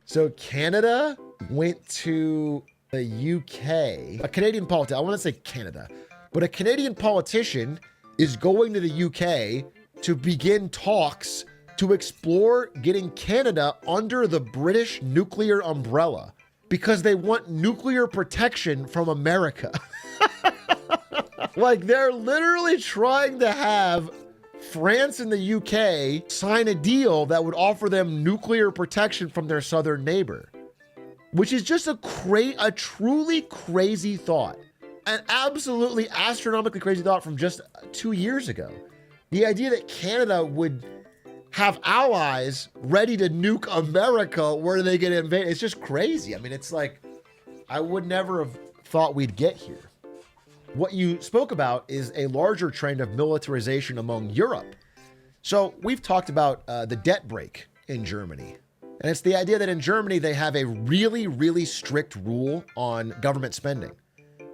So Canada went to the UK. A Canadian politician, I want to say Canada, but a Canadian politician is going to the UK to begin talks to explore getting Canada under the British nuclear umbrella because they want nuclear protection from America. Like, they're literally trying to have France and the UK sign a deal that would offer them nuclear protection from their southern neighbor, which is just a truly crazy thought. An absolutely astronomically crazy thought from just 2 years ago. The idea that Canada would have allies ready to nuke America where they get invaded, it's just crazy. I mean, it's like, I would never have thought we'd get here. What you spoke about is a larger trend of militarization among Europe. So we've talked about the debt break in Germany. And it's the idea that in Germany, they have a really, really strict rule on government spending,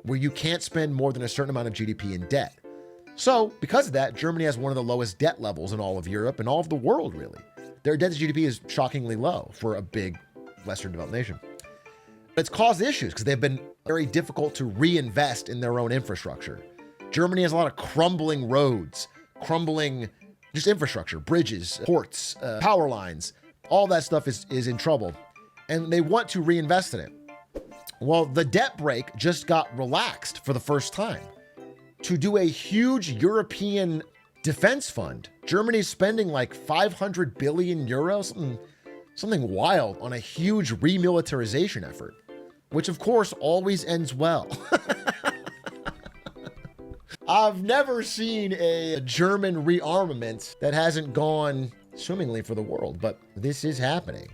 where you can't spend more than a certain amount of GDP in debt. So because of that, Germany has one of the lowest debt levels in all of Europe and all of the world, really. Their debt to GDP is shockingly low for a big Western developed nation. But it's caused issues because they've been very difficult to reinvest in their own infrastructure. Germany has a lot of crumbling roads, crumbling just infrastructure, bridges, ports, power lines. All that stuff is in trouble. And they want to reinvest in it. Well, the debt break just got relaxed for the first time to do a huge European defense fund. Germany's spending like 500 billion euros, something wild, on a huge remilitarization effort, which of course always ends well. I've never seen a German rearmament that hasn't gone swimmingly for the world, but this is happening.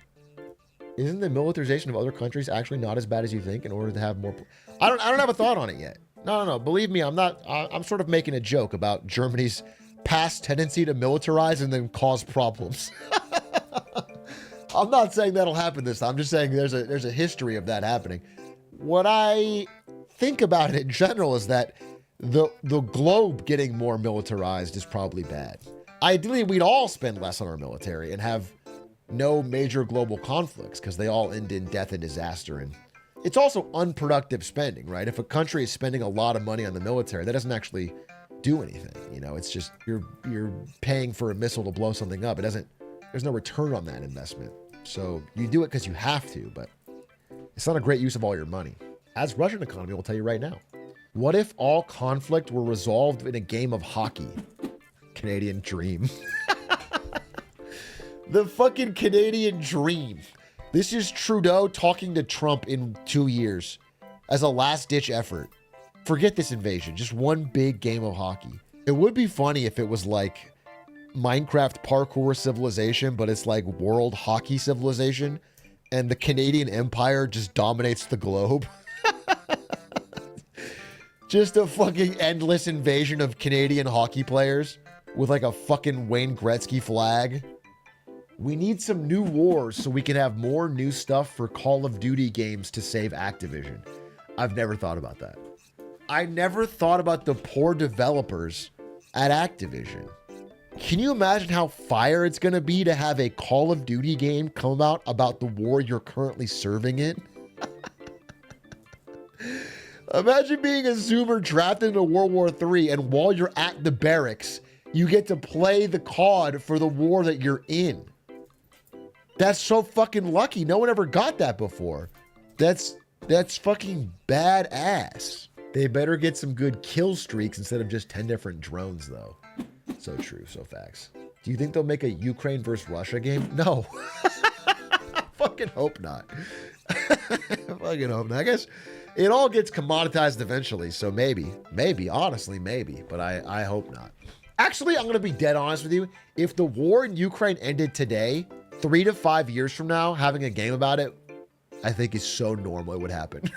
Isn't the militarization of other countries actually not as bad as you think in order to have more? I don't have a thought on it yet. No. Believe me, I'm sort of making a joke about Germany's past tendency to militarize and then cause problems. I'm not saying that'll happen this time. I'm just saying there's a history of that happening. What I think about it in general is that the globe getting more militarized is probably bad. Ideally, we'd all spend less on our military and have no major global conflicts because they all end in death and disaster. And it's also unproductive spending, right? If a country is spending a lot of money on the military, that doesn't actually do anything. You know, it's just you're paying for a missile to blow something up. There's no return on that investment. So you do it because you have to, but it's not a great use of all your money. As Russian economy will tell you right now. What if all conflict were resolved in a game of hockey? Canadian dream. The fucking Canadian dream. This is Trudeau talking to Trump in 2 years as a last-ditch effort. Forget this invasion. Just one big game of hockey. It would be funny if it was like Minecraft parkour civilization, but it's like world hockey civilization, and the Canadian Empire just dominates the globe. Just a fucking endless invasion of Canadian hockey players with like a fucking Wayne Gretzky flag. We need some new wars so we can have more new stuff for Call of Duty games to save Activision. I've never thought about that. I never thought about the poor developers at Activision. Can you imagine how fire it's going to be to have a Call of Duty game come out about the war you're currently serving in? Imagine being a Zoomer drafted into World War III, and while you're at the barracks, you get to play the COD for the war that you're in. That's so fucking lucky. No one ever got that before. That's fucking badass. They better get some good kill streaks instead of just 10 different drones, though. So true, so facts. Do you think they'll make a Ukraine versus Russia game? No. Fucking hope not. Fucking hope not. I guess it all gets commoditized eventually, so maybe, honestly, maybe, but I hope not. Actually, I'm going to be dead honest with you. If the war in Ukraine ended today, 3 to 5 years from now, having a game about it, I think is so normal it would happen.